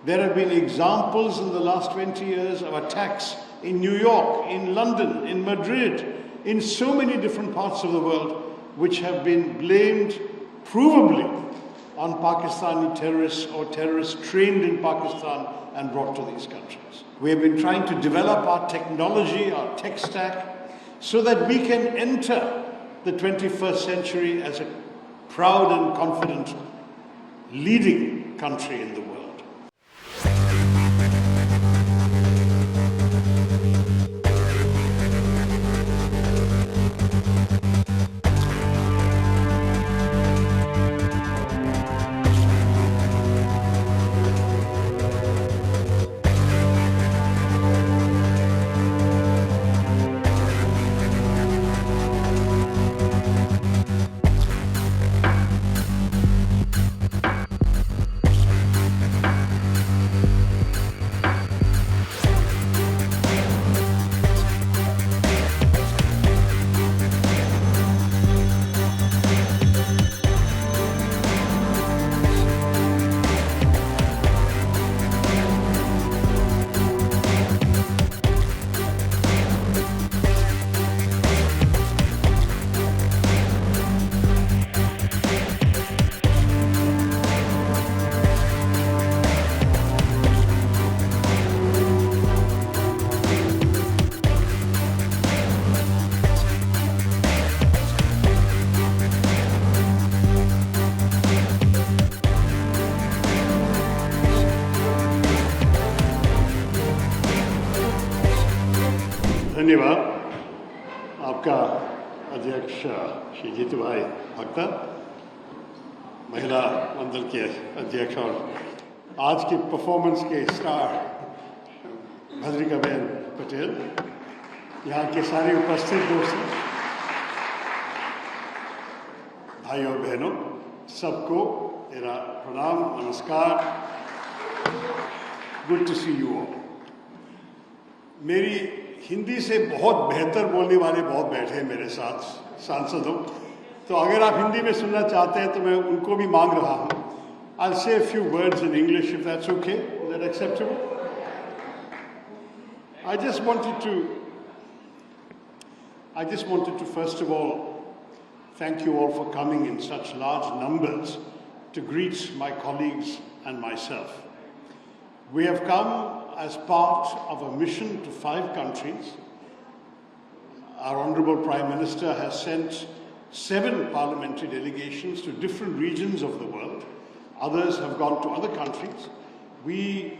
There have been examples in the last 20 years of attacks in New York, in London, in Madrid, in so many different parts of the world, which have been blamed provably on Pakistani terrorists or terrorists trained in Pakistan and brought to these countries. We have been trying to develop our technology, our tech stack, so that we can enter the 21st century as a proud and confident leading country in the world. धन्यवाद आपका अध्यक्ष श्री जीतू भाई भक्ता, महिला मंडल के अध्यक्ष और आज की परफॉर्मेंस के स्टार भद्रिका बहन पटेल, यहाँ के सारे उपस्थित दोस्तों, भाई और बहनों, सबको मेरा प्रणाम, नमस्कार। Good to see you all. मेरी हिंदी से बहुत बेहतर बोलने वाले बहुत बैठे हैं मेरे साथ सांसदों, तो अगर आप हिंदी में सुनना चाहते हैं तो मैं उनको भी मांग रहा हूँ। I'll say a few words in English if that's okay. Is that acceptable? I just wanted to first of all thank you all for coming in such large numbers to greet my colleagues and myself. We have come as part of a mission to 5 countries. Our Honorable Prime Minister has sent 7 parliamentary delegations to different regions of the world. Others have gone to other countries. We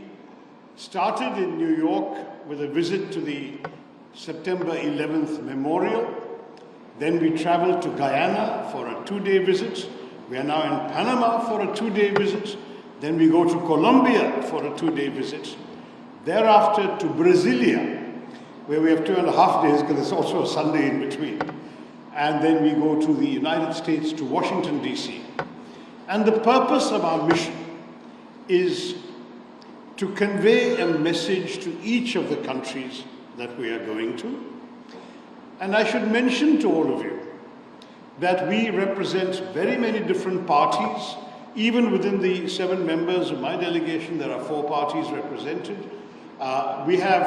started in New York with a visit to the September 11th memorial. Then we traveled to Guyana for a 2-day visit. We are now in Panama for a 2-day visit. Then we go to Colombia for a 2-day visit. Thereafter to Brasilia, where we have 2.5 days because there's also a Sunday in between. And then we go to the United States, to Washington, D.C. And the purpose of our mission is to convey a message to each of the countries that we are going to. And I should mention to all of you that we represent very many different parties. Even within the 7 members of my delegation, there are 4 parties represented. We have,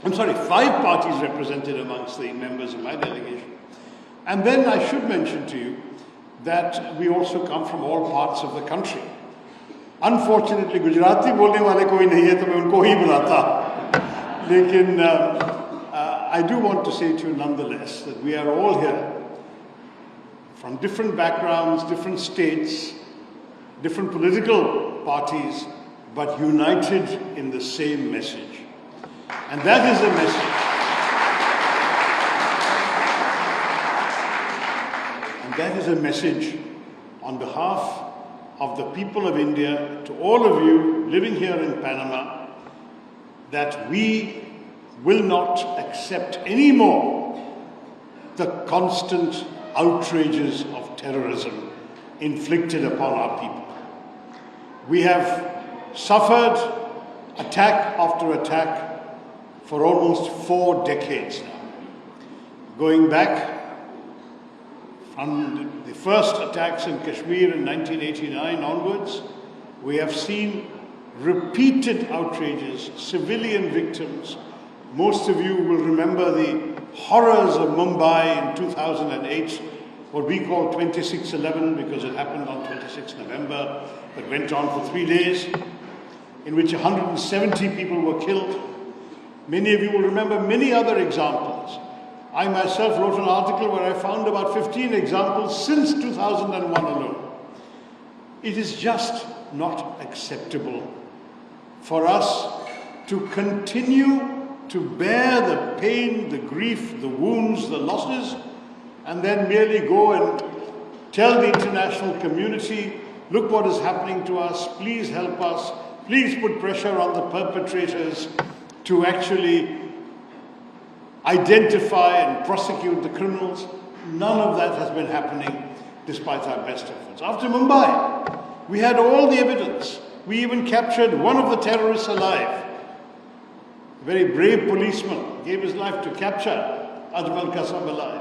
5 parties represented amongst the members of my delegation. And then I should mention to you that we also come from all parts of the country. Unfortunately, Gujarati बोलने वाले कोई नहीं है तो मैं उनको ही बुलाता। लेकिन I do want to say to you nonetheless that we are all here from different backgrounds, different states, different political parties, but united in the same message. And that is the message. And that is a message on behalf of the people of India to all of you living here in Panama, that we will not accept anymore the constant outrages of terrorism inflicted upon our people. We have suffered attack after attack for almost 4 decades now. Going back from the first attacks in Kashmir in 1989 onwards, we have seen repeated outrages, civilian victims. Most of you will remember the horrors of Mumbai in 2008, what we call 26/11 because it happened on 26 November, but went on for 3 days, in which 170 people were killed. Many of you will remember many other examples. I myself wrote an article where I found about 15 examples since 2001 alone. It is just not acceptable for us to continue to bear the pain, the grief, the wounds, the losses, and then merely go and tell the international community, look what is happening to us, please help us, please put pressure on the perpetrators to actually identify and prosecute the criminals. None of that has been happening despite our best efforts. After Mumbai, we had all the evidence. We even captured one of the terrorists alive. A very brave policeman gave his life to capture Ajmal Kasam alive.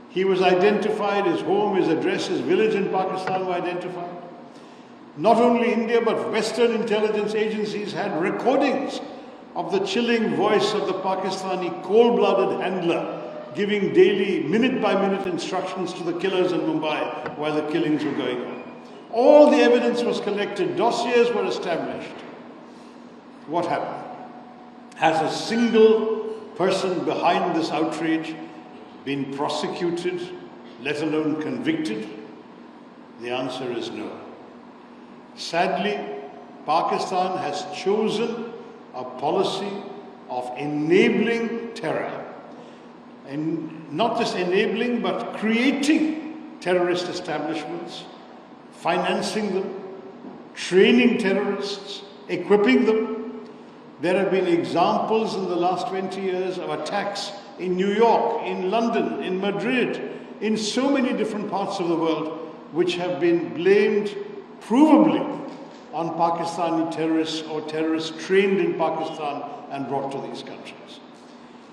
He was identified, his home, his address, his village in Pakistan were identified. Not only India, but Western intelligence agencies had recordings of the chilling voice of the Pakistani cold-blooded handler giving daily, minute-by-minute instructions to the killers in Mumbai while the killings were going on. All the evidence was collected, dossiers were established. What happened? Has a single person behind this outrage been prosecuted, let alone convicted? The answer is no. Sadly, Pakistan has chosen a policy of enabling terror. And not just enabling, but creating terrorist establishments, financing them, training terrorists, equipping them. There have been examples in the last 20 years of attacks in New York, in London, in Madrid, in so many different parts of the world, which have been blamed provably on Pakistani terrorists or terrorists trained in Pakistan and brought to these countries.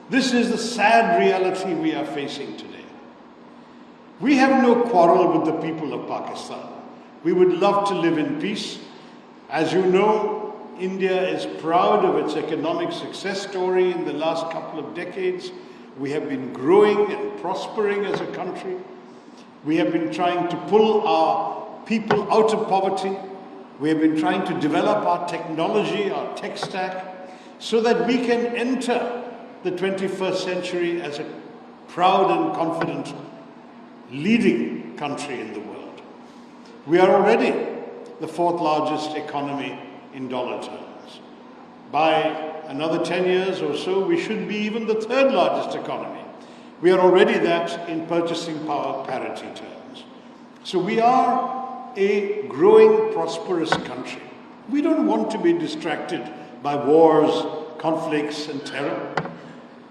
This is the sad reality we are facing today. We have no quarrel with the people of Pakistan. We would love to live in peace. As you know, India is proud of its economic success story in the last couple of decades. We have been growing and prospering as a country. We have been trying to pull our people out of poverty. We have been trying to develop our technology, our tech stack, so that we can enter the 21st century as a proud and confident leading country in the world. We are already the 4th largest economy in dollar terms. By another 10 years or so, we should be even the 3rd largest economy. We are already that in purchasing power parity terms. So we are a growing, prosperous country. We don't want to be distracted by wars, conflicts, and terror.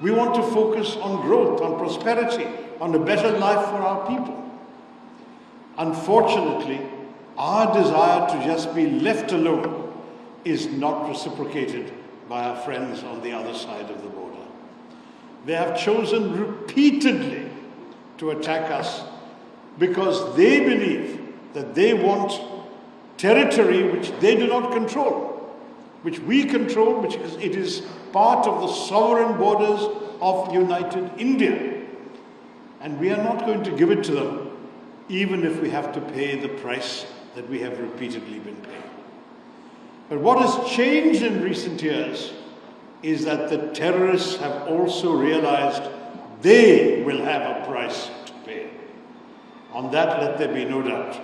We want to focus on growth, on prosperity, on a better life for our people. Unfortunately, our desire to just be left alone is not reciprocated by our friends on the other side of the border. They have chosen repeatedly to attack us because they believe that they want territory which they do not control, which we control, which it is part of the sovereign borders of United India. And we are not going to give it to them, even if we have to pay the price that we have repeatedly been paying. But what has changed in recent years is that the terrorists have also realized they will have a price to pay. On that, let there be no doubt.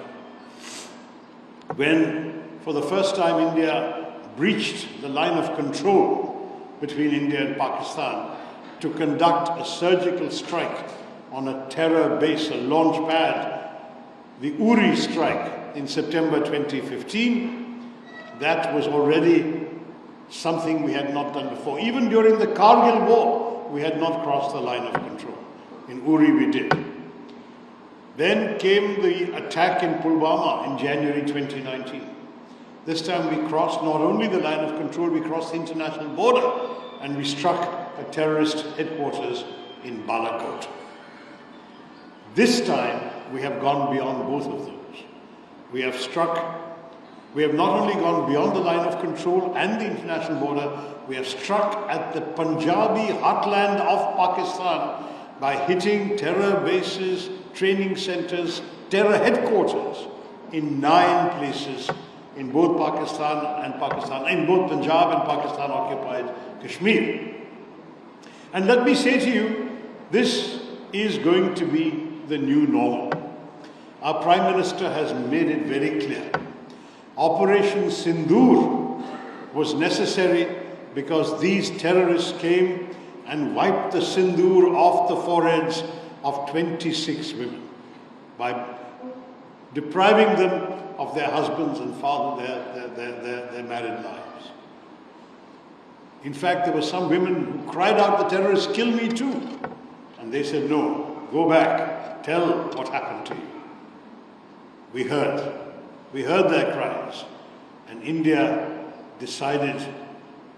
When, for the first time, India breached the line of control between India and Pakistan to conduct a surgical strike on a terror base, a launch pad, the Uri strike in September 2015, that was already something we had not done before. Even during the Kargil war, we had not crossed the line of control. In Uri we did. Then came the attack in Pulwama in January 2019. This time we crossed not only the line of control, we crossed the international border and we struck a terrorist headquarters in Balakot. This time we have gone beyond both of those. We have struck We have not only gone beyond the line of control and the international border, we have struck at the Punjabi heartland of Pakistan by hitting terror bases, training centers, terror headquarters in 9 places in both in both Punjab and Pakistan occupied Kashmir. And let me say to you, this is going to be the new normal. Our Prime Minister has made it very clear. Operation Sindoor was necessary because these terrorists came and wiped the Sindoor off the foreheads of 26 women by depriving them of their husbands and their married lives. In fact, there were some women who cried out, "The terrorists, kill me too." And they said, "No, go back, tell what happened to you." We heard their cries, and India decided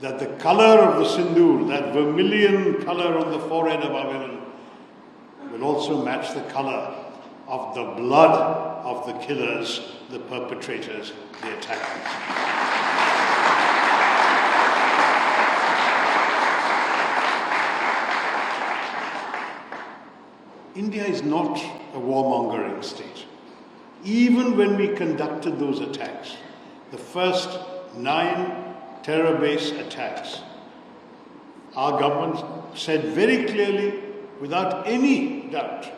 that the color of the sindoor, that vermilion color on the forehead of our women, will also match the color of the blood of the killers, the perpetrators, the attackers. India is not a warmongering state. Even when we conducted those attacks, the first 9 terror base attacks, our government said very clearly, without any doubt,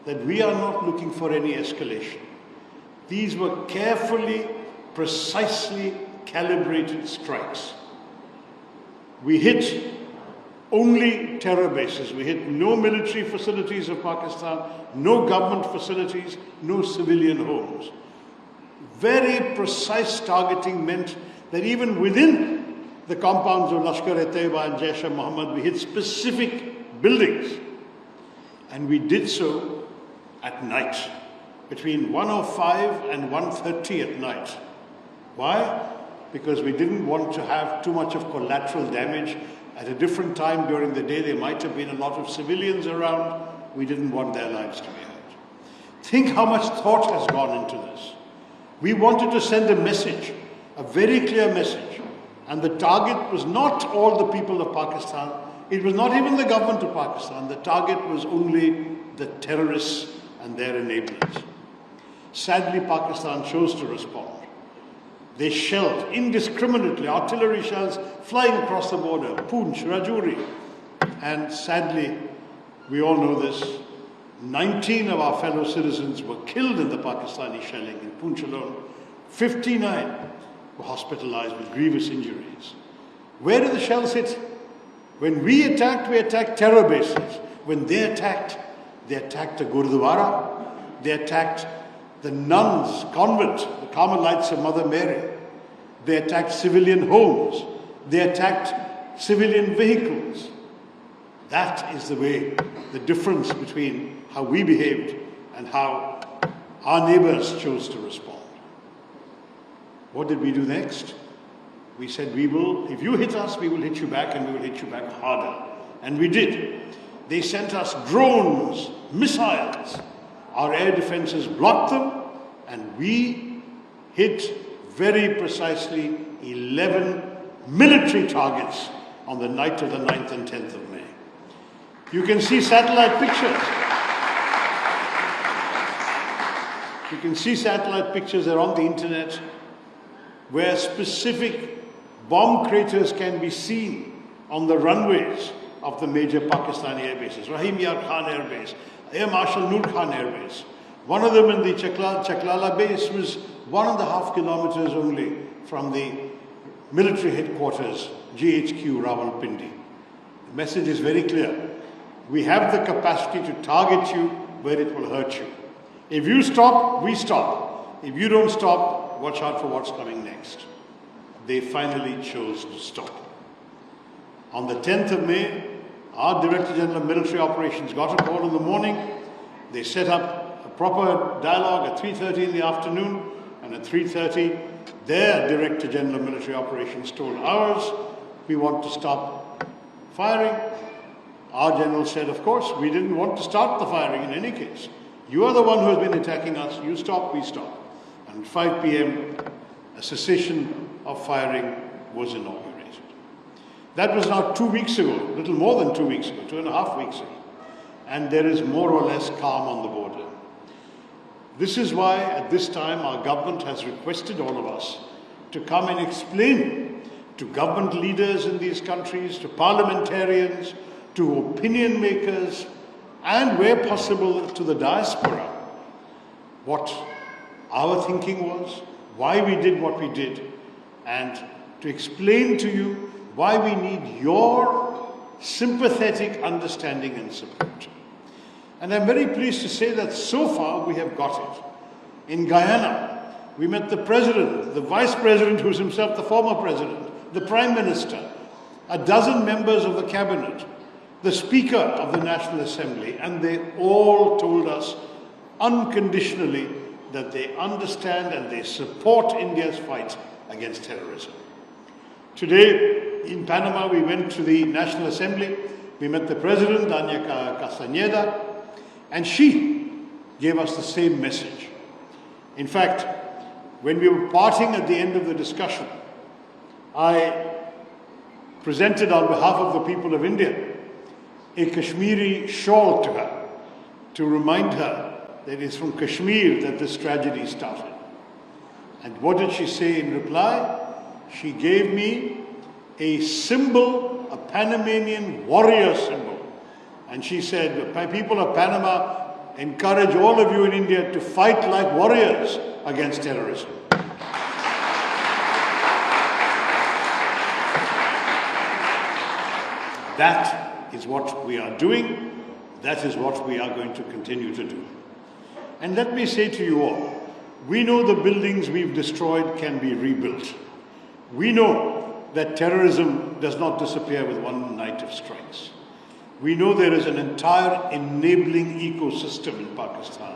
that we are not looking for any escalation. These were carefully, precisely calibrated strikes. We hit only terror bases. We hit no military facilities of Pakistan, no government facilities, no civilian homes. Very precise targeting meant that even within the compounds of Lashkar-e-Taiba and Jaish-e-Mohammed, we hit specific buildings. And we did so at night, between 1:05 and 1:30 at night. Why? Because we didn't want to have too much of collateral damage. At a different time during the day, there might have been a lot of civilians around. We didn't want their lives to be hurt. Think how much thought has gone into this. We wanted to send a message, a very clear message. And the target was not all the people of Pakistan. It was not even the government of Pakistan. The target was only the terrorists and their enablers. Sadly, Pakistan chose to respond. They shelled indiscriminately, artillery shells flying across the border, Poonch, Rajouri. And sadly, we all know this, 19 of our fellow citizens were killed in the Pakistani shelling in Poonch alone. 59 were hospitalized with grievous injuries. Where did the shells hit? When we attacked terror bases. When they attacked the Gurdwara, they attacked the nuns' convent, the Carmelites of Mother Mary. They attacked civilian homes. They attacked civilian vehicles. That is the way, the difference between how we behaved and how our neighbors chose to respond. What did we do next? We said, if you hit us, we will hit you back, and we will hit you back harder. And we did. They sent us drones, missiles. Our air defenses blocked them, and we hit very precisely 11 military targets on the night of the 9th and 10th of May. You can see satellite pictures. You can see satellite pictures, they're on the internet, where specific bomb craters can be seen on the runways of the major Pakistani air bases. Rahim Yar Khan Air Base, Air Marshal Noor Khan Air Base. One of them in the Chaklala base was 1.5 kilometers only from the military headquarters, GHQ Rawalpindi. The message is very clear. We have the capacity to target you where it will hurt you. If you stop, we stop. If you don't stop, watch out for what's coming next. They finally chose to stop. On the 10th of May, our Director General of Military Operations got a call in the morning. They set up a proper dialogue at 3:30 in the afternoon, and at 3:30, their Director General of Military Operations told ours, we want to stop firing. Our general said, of course, we didn't want to start the firing in any case. You are the one who has been attacking us. You stop, we stop. And at 5 p.m., a cessation of firing was inaugurated. That was now 2 weeks ago, a little more than 2 weeks ago, 2.5 weeks ago. And there is more or less calm on the border. This is why at this time our government has requested all of us to come and explain to government leaders in these countries, to parliamentarians, to opinion makers, and where possible to the diaspora, what our thinking was, why we did what we did, and to explain to you why we need your sympathetic understanding and support. And I'm very pleased to say that so far we have got it. In Guyana, we met the president, the vice president who's himself the former president, the prime minister, a dozen members of the cabinet, the speaker of the National Assembly, and they all told us unconditionally that they understand and they support India's fight against terrorism. Today, in Panama, we went to the National Assembly. We met the President, Dania Castañeda, and she gave us the same message. In fact, when we were parting at the end of the discussion, I presented on behalf of the people of India a Kashmiri shawl to her to remind her that it's from Kashmir that this tragedy started. And what did she say in reply? She gave me a symbol, a Panamanian warrior symbol. And she said, people of Panama, encourage all of you in India to fight like warriors against terrorism. That is what we are doing. That is what we are going to continue to do. And let me say to you all, we know the buildings we've destroyed can be rebuilt. We know that terrorism does not disappear with one night of strikes. We know there is an entire enabling ecosystem in Pakistan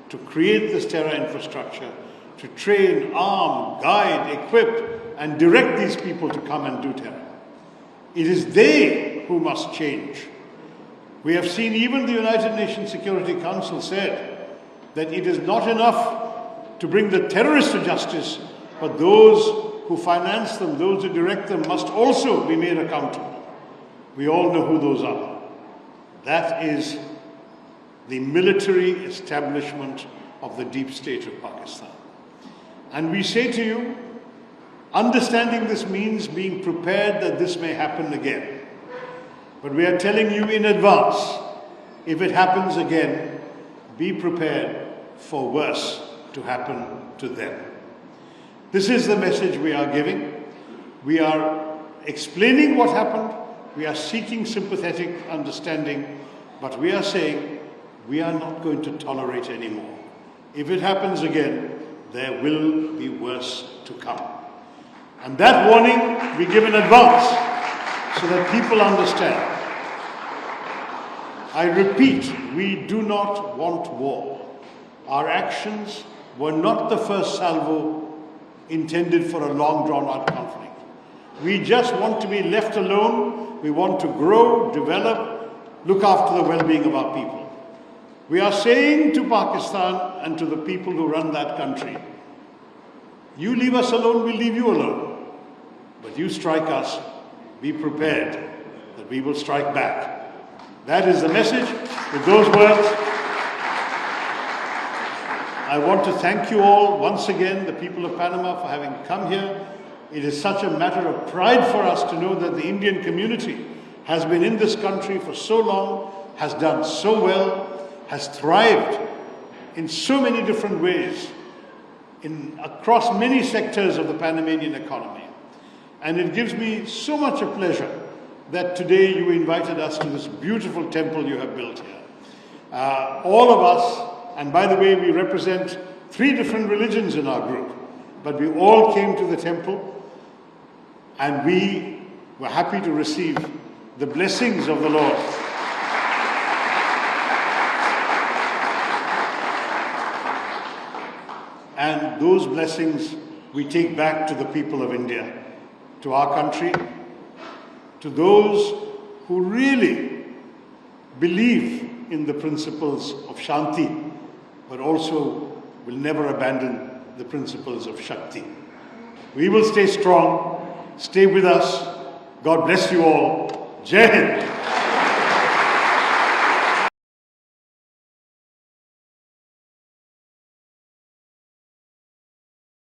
to create this terror infrastructure, to train, arm, guide, equip, and direct these people to come and do terror. It is they who must change. We have seen even the United Nations Security Council said that it is not enough to bring the terrorists to justice, but those who finance them, those who direct them, must also be made accountable. We all know who those are. That is the military establishment of the deep state of Pakistan. And we say to you, understanding this means being prepared that this may happen again. But we are telling you in advance, if it happens again, be prepared for worse to happen to them. This is the message we are giving. We are explaining what happened. We are seeking sympathetic understanding. But we are saying we are not going to tolerate anymore. If it happens again, there will be worse to come. And that warning we give in advance so that people understand. I repeat, we do not want war. Our actions were not the first salvo intended for a long drawn-out conflict. We just want to be left alone. We want to grow, develop, look after the well-being of our people. We are saying to Pakistan and to the people who run that country, you leave us alone, we'll leave you alone. But you strike us, be prepared that we will strike back. That is the message. With those words, I want to thank you all once again, the people of Panama, for having come here. It is such a matter of pride for us to know that the Indian community has been in this country for so long, has done so well, has thrived in so many different ways, across many sectors of the Panamanian economy. And it gives me so much a pleasure that today you invited us to this beautiful temple you have built here. All of us, and by the way, we represent 3 different religions in our group, but we all came to the temple and we were happy to receive the blessings of the Lord. And those blessings we take back to the people of India, to our country, to those who really believe in the principles of Shanti, but also will never abandon the principles of Shakti. We will stay strong. Stay with us. God bless you all. Jai Hind.